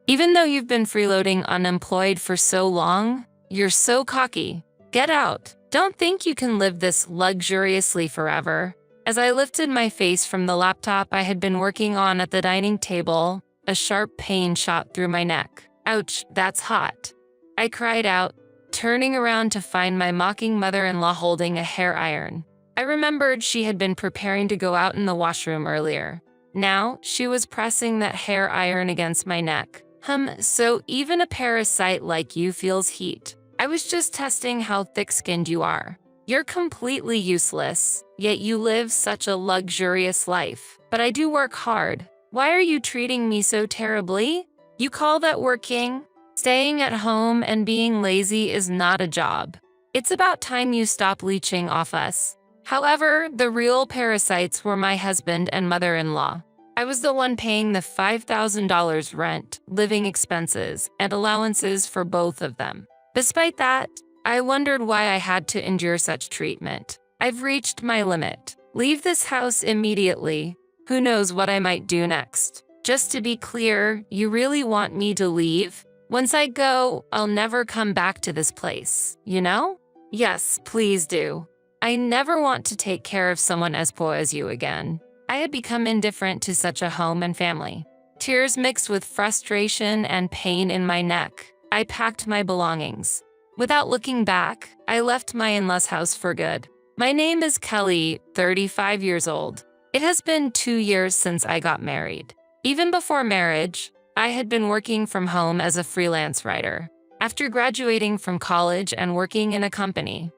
Even though you've been freeloading unemployed for so long, you're so cocky. Get out. Don't think you can live this luxuriously forever. As I lifted my face from the laptop I had been working on at the dining table, a sharp pain shot through my neck. Ouch, that's hot. I cried out, turning around to find my mocking mother-in-law holding a hair iron. I remembered she had been preparing to go out in the washroom earlier. Now, she was pressing that hair iron against my neck. So even a parasite like you feels heat. I was just testing how thick-skinned you are. You're completely useless, yet you live such a luxurious life. But I do work hard. Why are you treating me so terribly? You call that working? Staying at home and being lazy is not a job. It's about time you stop leeching off us. However, the real parasites were my husband and mother-in-law. I was the one paying the $5,000 rent, living expenses, and allowances for both of them. Despite that, I wondered why I had to endure such treatment. I've reached my limit. Leave this house immediately. Who knows what I might do next? Just to be clear, you really want me to leave? Once I go, I'll never come back to this place, you know? Yes, please do. I never want to take care of someone as poor as you again. I had become indifferent to such a home and family. Tears mixed with frustration and pain in my neck. I packed my belongings. Without looking back, I left my in-laws' house for good. My name is Kelly, 35 years old. It has been 2 years since I got married. Even before marriage, I had been working from home as a freelance writer. After graduating from college and working in a company,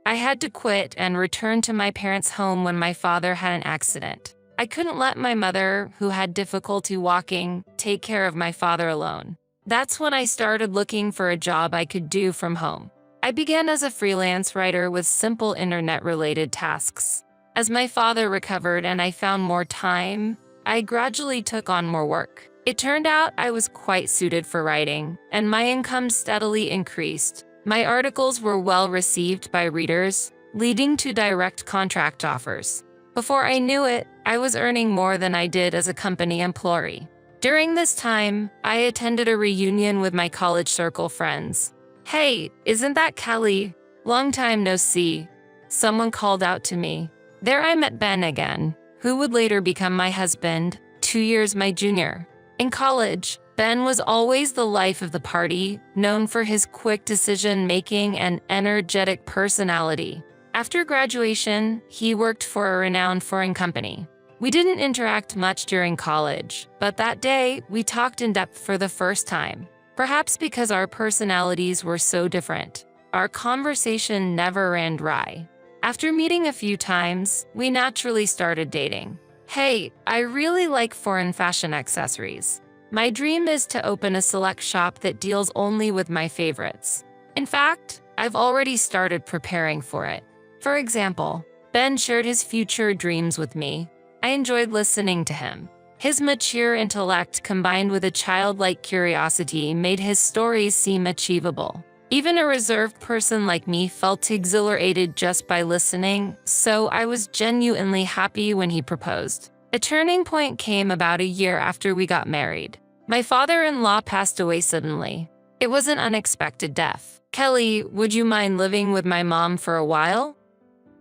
I had to quit and return to my parents' home when my father had an accident. I couldn't let my mother, who had difficulty walking, take care of my father alone. That's when I started looking for a job I could do from home. I began as a freelance writer with simple internet-related tasks. As my father recovered and I found more time, I gradually took on more work. It turned out I was quite suited for writing, and my income steadily increased. My articles were well received by readers, leading to direct contract offers. Before I knew it, I was earning more than I did as a company employee. During this time, I attended a reunion with my college circle friends. Hey, isn't that Kelly? Long time no see. Someone called out to me. There I met Ben again, who would later become my husband, 2 years my junior. In college, Ben was always the life of the party, known for his quick decision-making and energetic personality. After graduation, he worked for a renowned foreign company. We didn't interact much during college, but that day, we talked in depth for the first time. Perhaps because our personalities were so different, our conversation never ran dry. After meeting a few times, we naturally started dating. Hey, I really like foreign fashion accessories. My dream is to open a select shop that deals only with my favorites. In fact, I've already started preparing for it. For example, Ben shared his future dreams with me. I enjoyed listening to him. His mature intellect combined with a childlike curiosity made his stories seem achievable. Even a reserved person like me felt exhilarated just by listening, so I was genuinely happy when he proposed. A turning point came about a year after we got married. My father-in-law passed away suddenly. It was an unexpected death. Kelly, would you mind living with my mom for a while?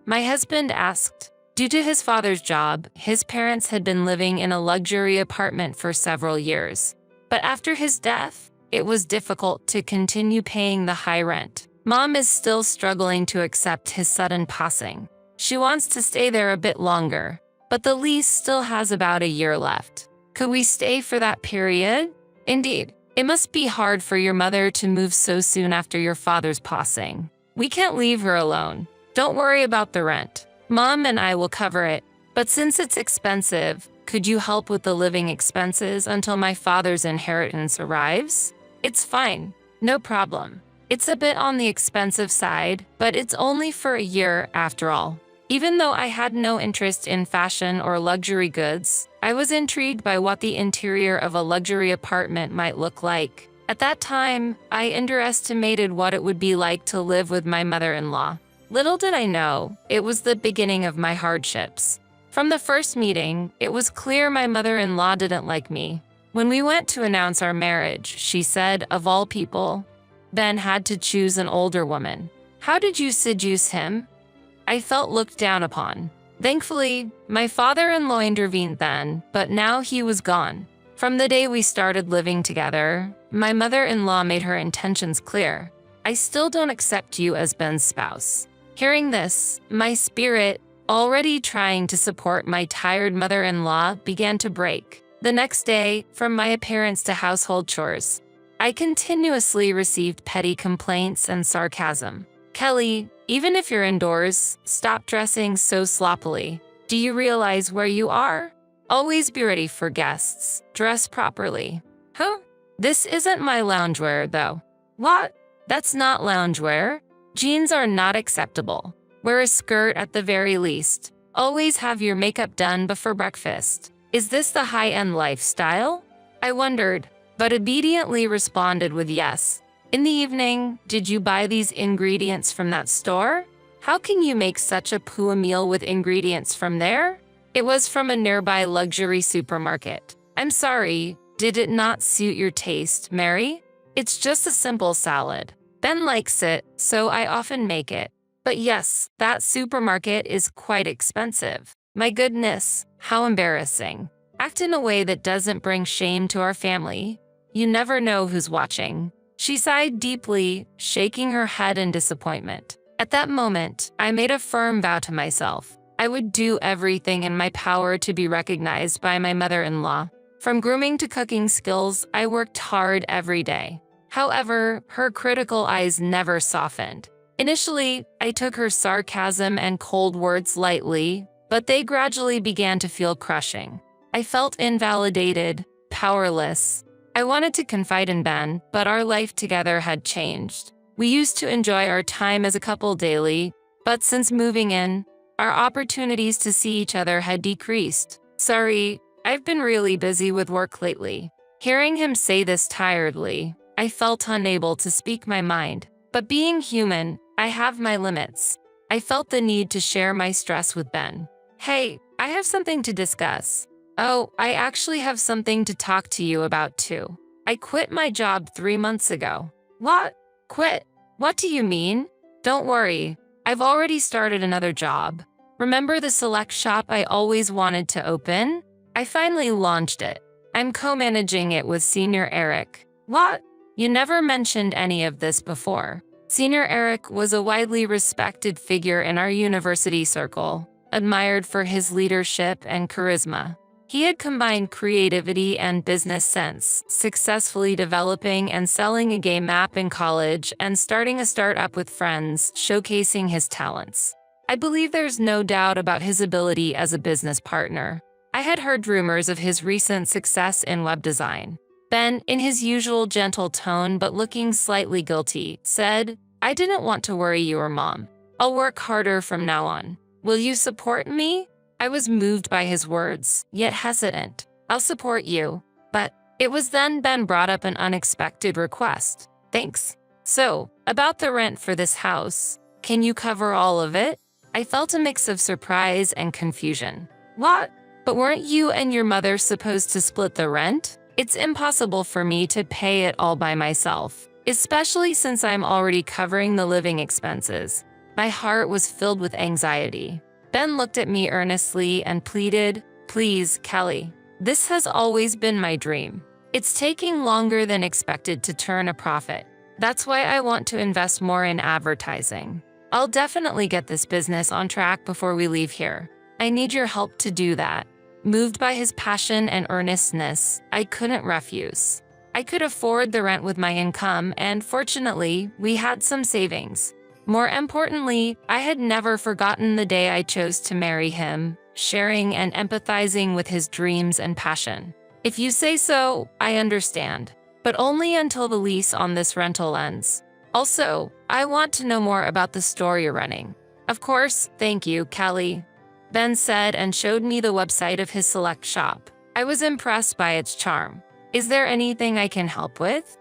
My husband asked. Due to his father's job, his parents had been living in a luxury apartment for several years. But after his death, it was difficult to continue paying the high rent. Mom is still struggling to accept his sudden passing. She wants to stay there a bit longer, but the lease still has about a year left. Could we stay for that period? Indeed. It must be hard for your mother to move so soon after your father's passing. We can't leave her alone. Don't worry about the rent. Mom and I will cover it, but since it's expensive, could you help with the living expenses until my father's inheritance arrives? It's fine, no problem. It's a bit on the expensive side, but it's only for a year after all. Even though I had no interest in fashion or luxury goods, I was intrigued by what the interior of a luxury apartment might look like. At that time, I underestimated what it would be like to live with my mother-in-law. Little did I know, it was the beginning of my hardships. From the first meeting, it was clear my mother-in-law didn't like me. When we went to announce our marriage, she said, of all people, Ben had to choose an older woman. How did you seduce him? I felt looked down upon. Thankfully, my father-in-law intervened then, but now he was gone. From the day we started living together, my mother-in-law made her intentions clear. I still don't accept you as Ben's spouse. Hearing this, my spirit, already trying to support my tired mother-in-law, began to break. The next day, from my appearance to household chores, I continuously received petty complaints and sarcasm. Kelly, even if you're indoors, stop dressing so sloppily. Do you realize where you are? Always be ready for guests. Dress properly. Huh? This isn't my loungewear, though. What? That's not loungewear. Jeans are not acceptable. Wear a skirt at the very least. Always have your makeup done before breakfast. Is this the high-end lifestyle? I wondered, but obediently responded with yes. In the evening, did you buy these ingredients from that store? How can you make such a poor meal with ingredients from there? It was from a nearby luxury supermarket. I'm sorry, did it not suit your taste, Mary? It's just a simple salad. Ben likes it, so I often make it. But yes, that supermarket is quite expensive. My goodness, how embarrassing. Act in a way that doesn't bring shame to our family. You never know who's watching. She sighed deeply, shaking her head in disappointment. At that moment, I made a firm vow to myself. I would do everything in my power to be recognized by my mother-in-law. From grooming to cooking skills, I worked hard every day. However, her critical eyes never softened. Initially, I took her sarcasm and cold words lightly, but they gradually began to feel crushing. I felt invalidated, powerless. I wanted to confide in Ben, but our life together had changed. We used to enjoy our time as a couple daily, but since moving in, our opportunities to see each other had decreased. Sorry, I've been really busy with work lately. Hearing him say this tiredly, I felt unable to speak my mind. But being human, I have my limits. I felt the need to share my stress with Ben. Hey, I have something to discuss. Oh, I actually have something to talk to you about too. I quit my job 3 months ago. What? Quit? What do you mean? Don't worry, I've already started another job. Remember the select shop I always wanted to open? I finally launched it. I'm co-managing it with Senior Eric. What? You never mentioned any of this before. Senior Eric was a widely respected figure in our university circle, admired for his leadership and charisma. He had combined creativity and business sense, successfully developing and selling a game app in college and starting a startup with friends, showcasing his talents. I believe there's no doubt about his ability as a business partner. I had heard rumors of his recent success in web design. Ben, in his usual gentle tone but looking slightly guilty, said, I didn't want to worry your mom. I'll work harder from now on. Will you support me? I was moved by his words, yet hesitant. I'll support you. But it was then Ben brought up an unexpected request. Thanks. So, about the rent for this house, can you cover all of it? I felt a mix of surprise and confusion. What? But weren't you and your mother supposed to split the rent? It's impossible for me to pay it all by myself, especially since I'm already covering the living expenses. My heart was filled with anxiety. Ben looked at me earnestly and pleaded, Please, Kelly. This has always been my dream. It's taking longer than expected to turn a profit. That's why I want to invest more in advertising. I'll definitely get this business on track before we leave here. I need your help to do that. Moved by his passion and earnestness, I couldn't refuse. I could afford the rent with my income, and fortunately, we had some savings. More importantly, I had never forgotten the day I chose to marry him, sharing and empathizing with his dreams and passion. If you say so, I understand, but only until the lease on this rental ends. Also, I want to know more about the store you're running. Of course, thank you, Kelly, Ben said and showed me the website of his select shop. I was impressed by its charm. Is there anything I can help with?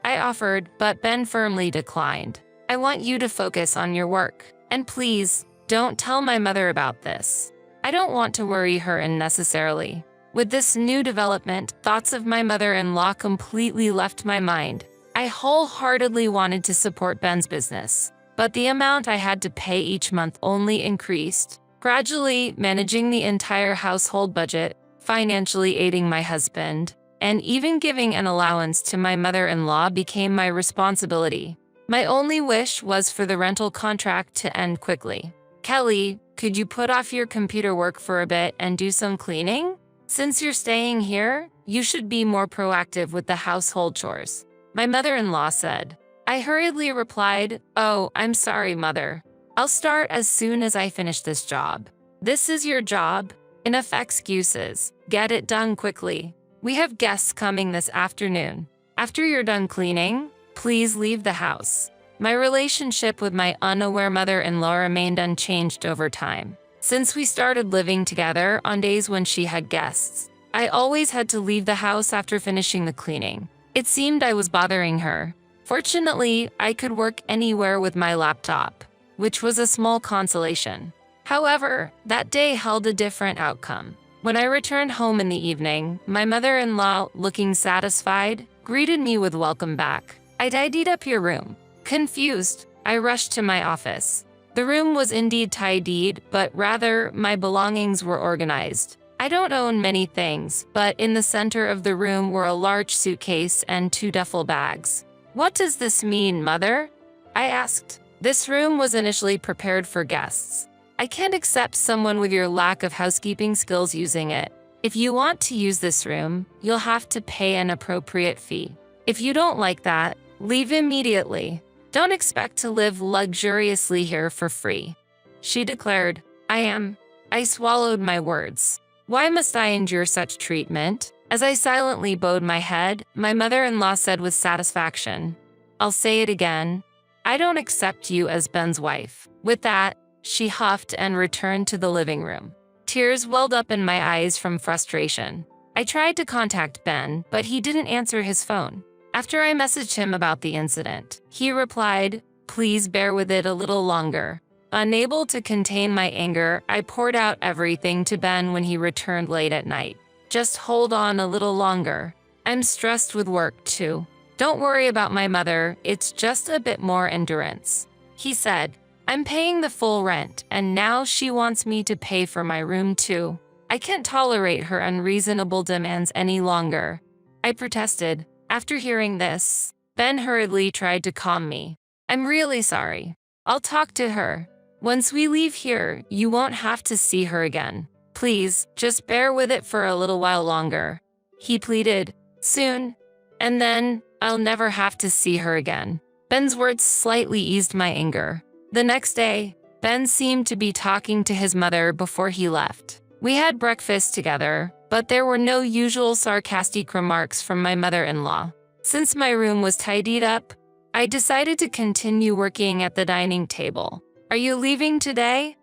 I offered, but Ben firmly declined. I want you to focus on your work. And please, don't tell my mother about this. I don't want to worry her unnecessarily. With this new development, thoughts of my mother-in-law completely left my mind. I wholeheartedly wanted to support Ben's business, but the amount I had to pay each month only increased. Gradually, managing the entire household budget, financially aiding my husband, and even giving an allowance to my mother-in-law became my responsibility. My only wish was for the rental contract to end quickly. "Kelly, could you put off your computer work for a bit and do some cleaning? Since you're staying here, you should be more proactive with the household chores," my mother-in-law said. I hurriedly replied, "Oh, I'm sorry, Mother. I'll start as soon as I finish this job." "This is your job. Enough excuses. Get it done quickly. We have guests coming this afternoon. After you're done cleaning, please leave the house." My relationship with my unaware mother-in-law remained unchanged over time. Since we started living together on days when she had guests, I always had to leave the house after finishing the cleaning. It seemed I was bothering her. Fortunately, I could work anywhere with my laptop, which was a small consolation. However, that day held a different outcome. When I returned home in the evening, my mother-in-law, looking satisfied, greeted me with "Welcome back. I tidied up your room." Confused, I rushed to my office. The room was indeed tidied, but rather my belongings were organized. I don't own many things, but in the center of the room were a large suitcase and 2 duffel bags. "What does this mean, Mother?" I asked. "This room was initially prepared for guests. I can't accept someone with your lack of housekeeping skills using it. If you want to use this room, you'll have to pay an appropriate fee. If you don't like that, leave immediately. Don't expect to live luxuriously here for free," she declared. I swallowed my words. Why must I endure such treatment? As I silently bowed my head, my mother-in-law said with satisfaction, "I'll say it again. I don't accept you as Ben's wife." With that, she huffed and returned to the living room. Tears welled up in my eyes from frustration. I tried to contact Ben, but he didn't answer his phone. After I messaged him about the incident, he replied, "Please bear with it a little longer." Unable to contain my anger, I poured out everything to Ben when he returned late at night. "Just hold on a little longer. I'm stressed with work too. Don't worry about my mother, it's just a bit more endurance," he said. "I'm paying the full rent, and now she wants me to pay for my room too. I can't tolerate her unreasonable demands any longer," I protested. After hearing this, Ben hurriedly tried to calm me. "I'm really sorry. I'll talk to her. Once we leave here, you won't have to see her again. Please, just bear with it for a little while longer," he pleaded. "Soon, and then I'll never have to see her again." Ben's words slightly eased my anger. The next day, Ben seemed to be talking to his mother before he left. We had breakfast together, but there were no usual sarcastic remarks from my mother-in-law. Since my room was tidied up, I decided to continue working at the dining table. "Are you leaving today?"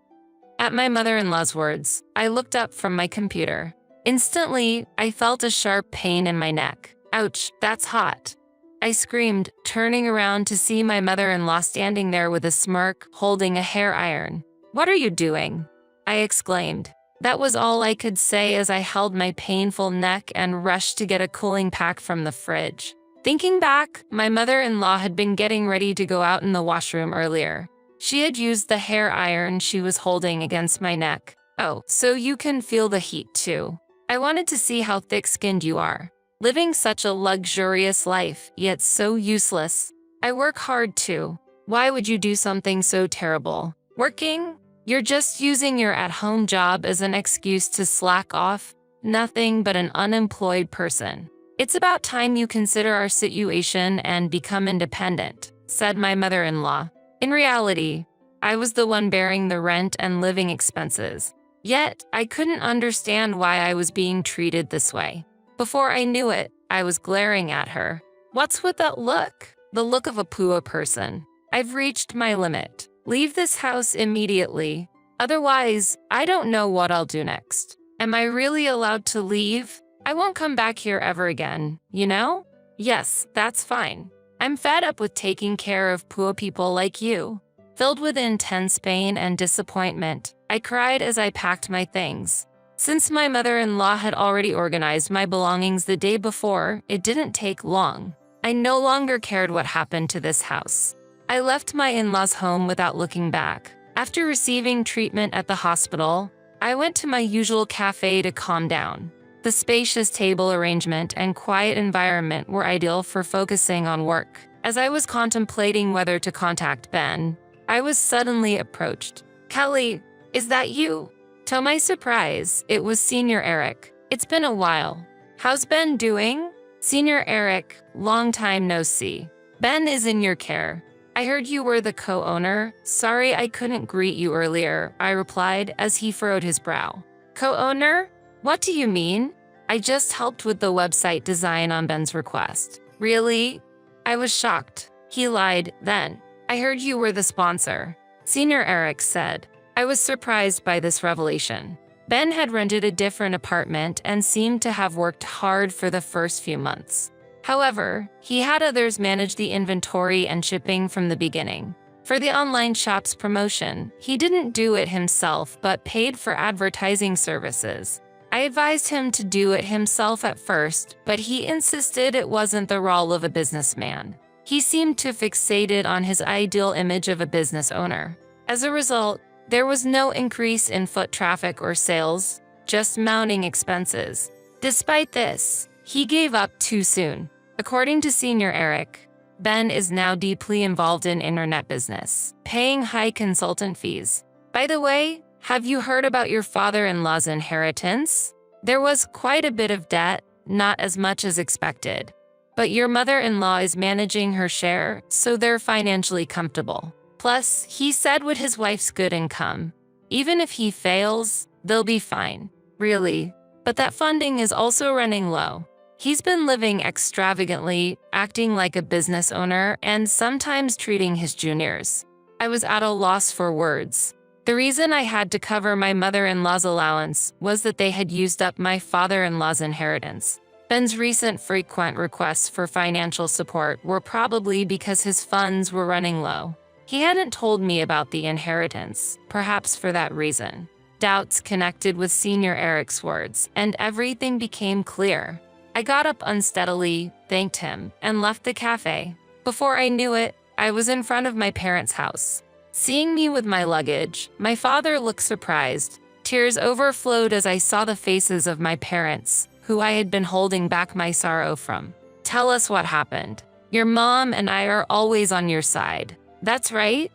At my mother-in-law's words, I looked up from my computer. Instantly, I felt a sharp pain in my neck. "Ouch, that's hot," I screamed, turning around to see my mother-in-law standing there with a smirk, holding a hair iron. "What are you doing?" I exclaimed. That was all I could say as I held my painful neck and rushed to get a cooling pack from the fridge. Thinking back, my mother-in-law had been getting ready to go out in the washroom earlier. She had used the hair iron she was holding against my neck. "Oh, so you can feel the heat too. I wanted to see how thick-skinned you are. Living such a luxurious life, yet so useless. I work hard too. Why would you do something so terrible? Working? You're just using your at-home job as an excuse to slack off. Nothing but an unemployed person. It's about time you consider our situation and become independent," said my mother-in-law. In reality, I was the one bearing the rent and living expenses. Yet, I couldn't understand why I was being treated this way. Before I knew it, I was glaring at her. "What's with that look? The look of a poor person. I've reached my limit. Leave this house immediately. Otherwise, I don't know what I'll do next. Am I really allowed to leave? I won't come back here ever again, you know? Yes, that's fine. I'm fed up with taking care of poor people like you." Filled with intense pain and disappointment, I cried as I packed my things. Since my mother-in-law had already organized my belongings the day before, it didn't take long. I no longer cared what happened to this house. I left my in-laws' home without looking back. After receiving treatment at the hospital, I went to my usual cafe to calm down. The spacious table arrangement and quiet environment were ideal for focusing on work. As I was contemplating whether to contact Ben, I was suddenly approached. "Kelly, is that you?" To my surprise, it was Senior Eric. "It's been a while. How's Ben doing?" "Senior Eric, long time no see. Ben is in your care. I heard you were the co-owner. Sorry I couldn't greet you earlier," I replied as he furrowed his brow. "Co-owner? What do you mean?" "I just helped with the website design on Ben's request." "Really?" I was shocked. He lied then. "I heard you were the sponsor," Senior Eric said. I was surprised by this revelation. Ben had rented a different apartment and seemed to have worked hard for the first few months. However, he had others manage the inventory and shipping from the beginning. For the online shop's promotion, he didn't do it himself but paid for advertising services. I advised him to do it himself at first, but he insisted it wasn't the role of a businessman. He seemed too fixated on his ideal image of a business owner. As a result, there was no increase in foot traffic or sales, just mounting expenses. Despite this, he gave up too soon. According to Senior Eric, Ben is now deeply involved in internet business, paying high consultant fees. By the way, have you heard about your father-in-law's inheritance? There was quite a bit of debt, not as much as expected. But your mother-in-law is managing her share, so they're financially comfortable. Plus, he said with his wife's good income, even if he fails, they'll be fine. Really? But that funding is also running low. He's been living extravagantly, acting like a business owner, and sometimes treating his juniors. I was at a loss for words. The reason I had to cover my mother-in-law's allowance was that they had used up my father-in-law's inheritance. Ben's recent frequent requests for financial support were probably because his funds were running low. He hadn't told me about the inheritance, perhaps for that reason. Doubts connected with Senior Eric's words, and everything became clear. I got up unsteadily, thanked him, and left the cafe. Before I knew it, I was in front of my parents' house. Seeing me with my luggage, my father looked surprised. Tears overflowed as I saw the faces of my parents, who I had been holding back my sorrow from. "Tell us what happened. Your mom and I are always on your side." "That's right.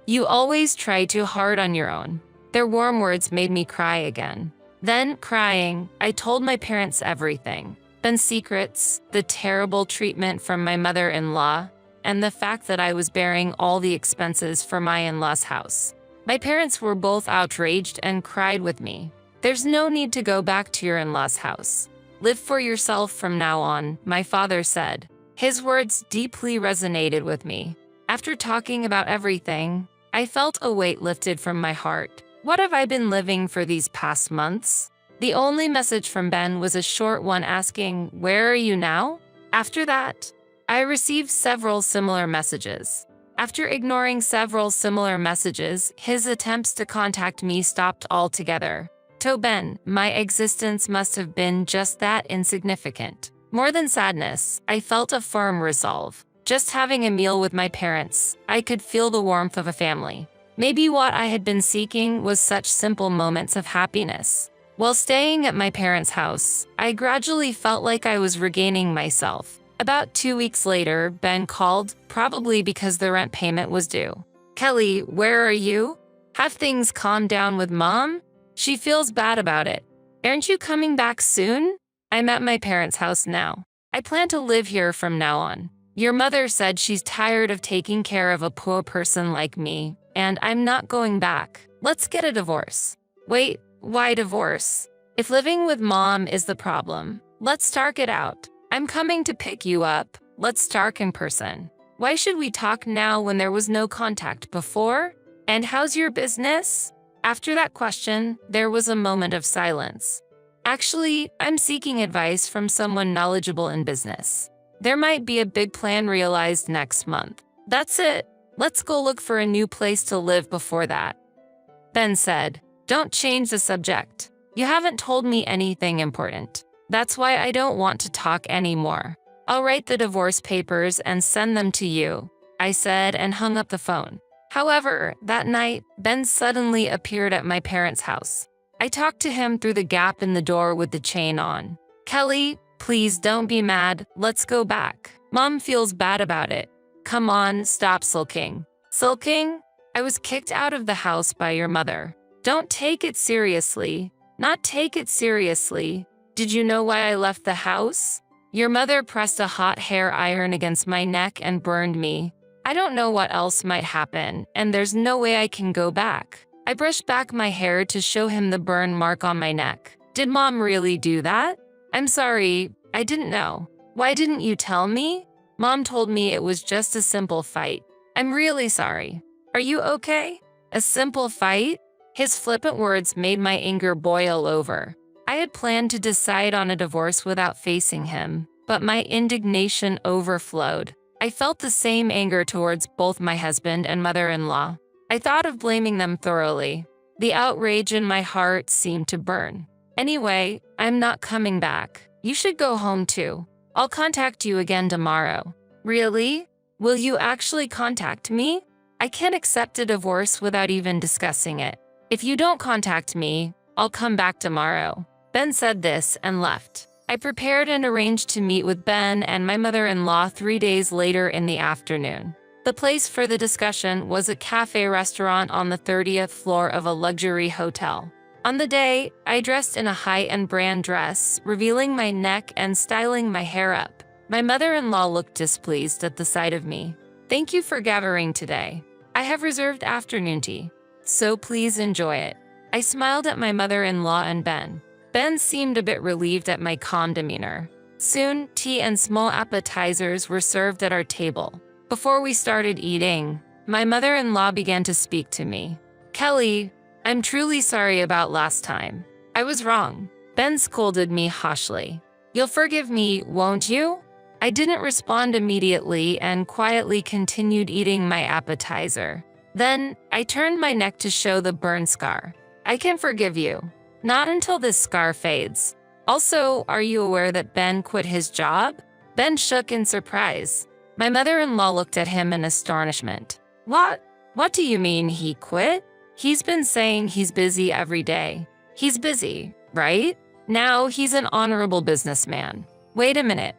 You always try too hard on your own." Their warm words made me cry again. Then, crying, I told my parents everything. Ben's secrets, the terrible treatment from my mother-in-law, and the fact that I was bearing all the expenses for my in-laws' house. My parents were both outraged and cried with me. "There's no need to go back to your in-laws' house. Live for yourself from now on," my father said. His words deeply resonated with me. After talking about everything, I felt a weight lifted from my heart. What have I been living for these past months? The only message from Ben was a short one asking, "Where are you now?" After that, I received several similar messages. After ignoring several similar messages, his attempts to contact me stopped altogether. To Ben, my existence must have been just that insignificant. More than sadness, I felt a firm resolve. Just having a meal with my parents, I could feel the warmth of a family. Maybe what I had been seeking was such simple moments of happiness. While staying at my parents' house, I gradually felt like I was regaining myself. About 2 weeks later, Ben called, probably because the rent payment was due. "Kelly, where are you? Have things calmed down with Mom? She feels bad about it. Aren't you coming back soon?" "I'm at my parents' house now. I plan to live here from now on. Your mother said she's tired of taking care of a poor person like me, and I'm not going back. Let's get a divorce." "Wait, why divorce? If living with Mom is the problem, let's talk it out. I'm coming to pick you up. Let's talk in person. Why should we talk now when there was no contact before? And how's your business?" After that question, there was a moment of silence. "Actually, I'm seeking advice from someone knowledgeable in business. There might be a big plan realized next month. That's it. Let's go look for a new place to live before that." Ben said, "Don't change the subject. You haven't told me anything important. That's why I don't want to talk anymore. I'll write the divorce papers and send them to you, I said and hung up the phone. However, that night, Ben suddenly appeared at my parents' house. I talked to him through the gap in the door with the chain on. Kelly, please don't be mad. Let's go back. Mom feels bad about it. Come on, stop sulking. Sulking? I was kicked out of the house by your mother. Don't take it seriously. Not take it seriously. Did you know why I left the house? Your mother pressed a hot hair iron against my neck and burned me. I don't know what else might happen, and there's no way I can go back. I brushed back my hair to show him the burn mark on my neck. Did Mom really do that? I'm sorry, I didn't know. Why didn't you tell me? Mom told me it was just a simple fight. I'm really sorry. Are you okay? A simple fight? His flippant words made my anger boil over. I had planned to decide on a divorce without facing him, but my indignation overflowed. I felt the same anger towards both my husband and mother-in-law. I thought of blaming them thoroughly. The outrage in my heart seemed to burn. Anyway, I'm not coming back. You should go home too. I'll contact you again tomorrow. Really? Will you actually contact me? I can't accept a divorce without even discussing it. If you don't contact me, I'll come back tomorrow. Ben said this and left. I prepared and arranged to meet with Ben and my mother-in-law 3 days later in the afternoon. The place for the discussion was a cafe restaurant on the 30th floor of a luxury hotel. On the day, I dressed in a high-end brand dress, revealing my neck and styling my hair up. My mother-in-law looked displeased at the sight of me. Thank you for gathering today. I have reserved afternoon tea, so please enjoy it. I smiled at my mother-in-law and Ben. Ben seemed a bit relieved at my calm demeanor. Soon, tea and small appetizers were served at our table. Before we started eating, my mother-in-law began to speak to me. Kelly, I'm truly sorry about last time. I was wrong. Ben scolded me harshly. You'll forgive me, won't you? I didn't respond immediately and quietly continued eating my appetizer. Then, I turned my neck to show the burn scar. I can forgive you. Not until this scar fades. Also, are you aware that Ben quit his job? Ben shook in surprise. My mother-in-law looked at him in astonishment. What? What do you mean he quit? He's been saying he's busy every day. He's busy, right? Now he's an honorable businessman. Wait a minute.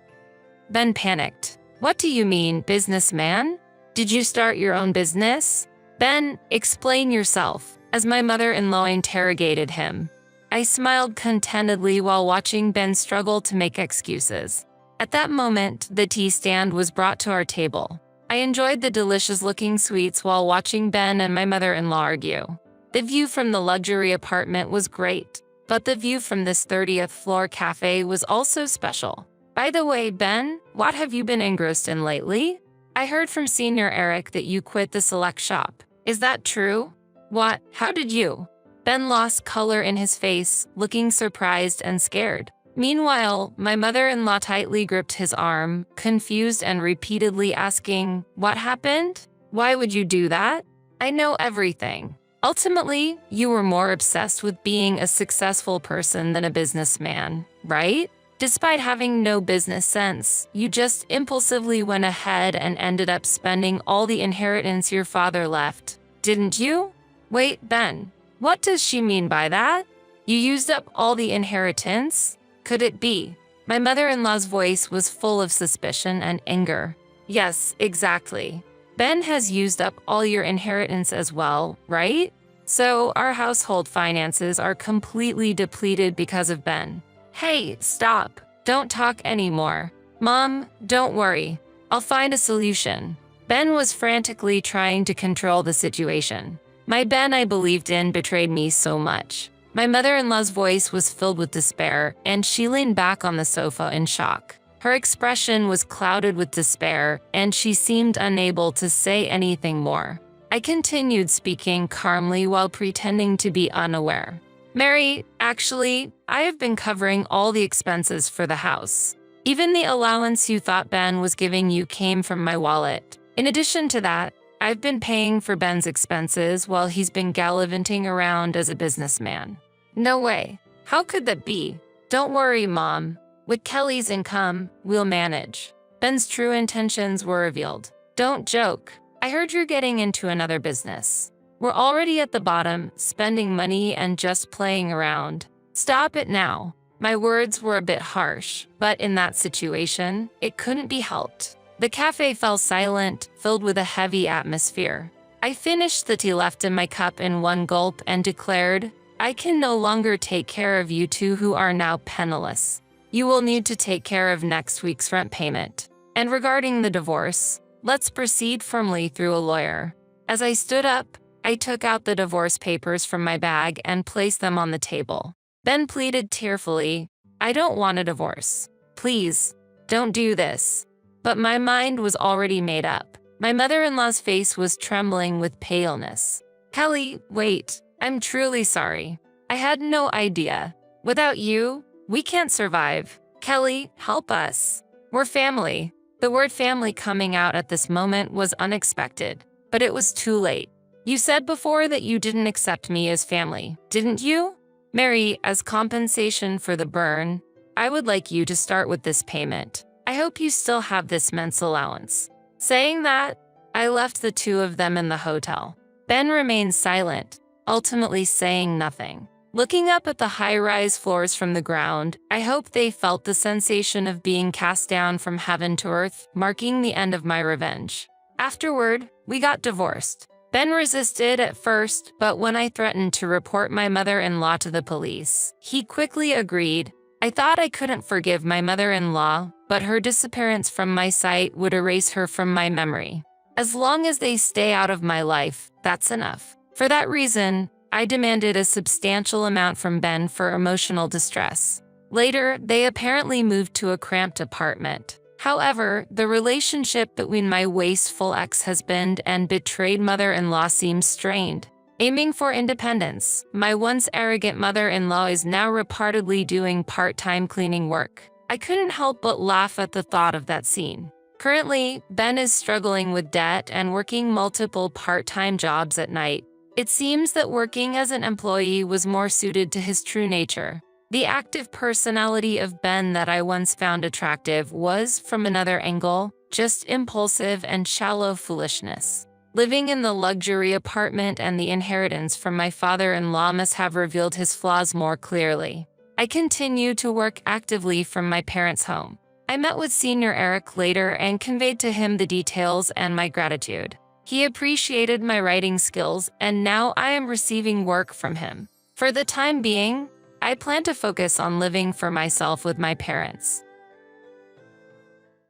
Ben panicked. What do you mean, businessman? Did you start your own business? Ben, explain yourself, as my mother-in-law interrogated him. I smiled contentedly while watching Ben struggle to make excuses. At that moment, the tea stand was brought to our table. I enjoyed the delicious-looking sweets while watching Ben and my mother-in-law argue. The view from the luxury apartment was great, but the view from this 30th floor cafe was also special. By the way, Ben, what have you been engrossed in lately? I heard from Senior Eric that you quit the select shop. Is that true? What? How did you? Ben lost color in his face, looking surprised and scared. Meanwhile, my mother-in-law tightly gripped his arm, confused and repeatedly asking, What happened? Why would you do that? I know everything. Ultimately, you were more obsessed with being a successful person than a businessman, right? Despite having no business sense, you just impulsively went ahead and ended up spending all the inheritance your father left, didn't you? Wait, Ben, what does she mean by that? You used up all the inheritance? Could it be? My mother-in-law's voice was full of suspicion and anger. Yes, exactly. Ben has used up all your inheritance as well, right? So our household finances are completely depleted because of Ben. Hey, stop. Don't talk anymore. Mom, don't worry. I'll find a solution. Ben was frantically trying to control the situation. My Ben I believed in betrayed me so much. My mother-in-law's voice was filled with despair, and she leaned back on the sofa in shock. Her expression was clouded with despair, and she seemed unable to say anything more. I continued speaking calmly while pretending to be unaware. Mary, actually, I have been covering all the expenses for the house. Even the allowance you thought Ben was giving you came from my wallet. In addition to that, I've been paying for Ben's expenses while he's been gallivanting around as a businessman. No way. How could that be? Don't worry, Mom. With Kelly's income, we'll manage. Ben's true intentions were revealed. Don't joke. I heard you're getting into another business. We're already at the bottom, spending money and just playing around. Stop it now. My words were a bit harsh, but in that situation, it couldn't be helped. The cafe fell silent, filled with a heavy atmosphere. I finished the tea left in my cup in one gulp and declared, I can no longer take care of you two who are now penniless. You will need to take care of next week's rent payment. And regarding the divorce, let's proceed firmly through a lawyer. As I stood up, I took out the divorce papers from my bag and placed them on the table. Ben pleaded tearfully, I don't want a divorce. Please, don't do this. But my mind was already made up. My mother-in-law's face was trembling with paleness. Kelly, wait, I'm truly sorry. I had no idea. Without you, we can't survive. Kelly, help us. We're family. The word family coming out at this moment was unexpected, but it was too late. You said before that you didn't accept me as family, didn't you? Mary, as compensation for the burn, I would like you to start with this payment. I hope you still have this men's allowance. Saying that, I left the two of them in the hotel. Ben remained silent, ultimately saying nothing. Looking up at the high-rise floors from the ground, I hope they felt the sensation of being cast down from heaven to earth, marking the end of my revenge. Afterward, we got divorced. Ben resisted at first, but when I threatened to report my mother-in-law to the police, he quickly agreed. I thought I couldn't forgive my mother-in-law, but her disappearance from my sight would erase her from my memory. As long as they stay out of my life, that's enough. For that reason, I demanded a substantial amount from Ben for emotional distress. Later, they apparently moved to a cramped apartment. However, the relationship between my wasteful ex-husband and betrayed mother-in-law seems strained. Aiming for independence, my once arrogant mother-in-law is now reportedly doing part-time cleaning work. I couldn't help but laugh at the thought of that scene. Currently, Ben is struggling with debt and working multiple part-time jobs at night. It seems that working as an employee was more suited to his true nature. The active personality of Ben that I once found attractive was, from another angle, just impulsive and shallow foolishness. Living in the luxury apartment and the inheritance from my father-in-law must have revealed his flaws more clearly. I continued to work actively from my parents' home. I met with Senior Eric later and conveyed to him the details and my gratitude. He appreciated my writing skills, and now I am receiving work from him. For the time being, I plan to focus on living for myself with my parents.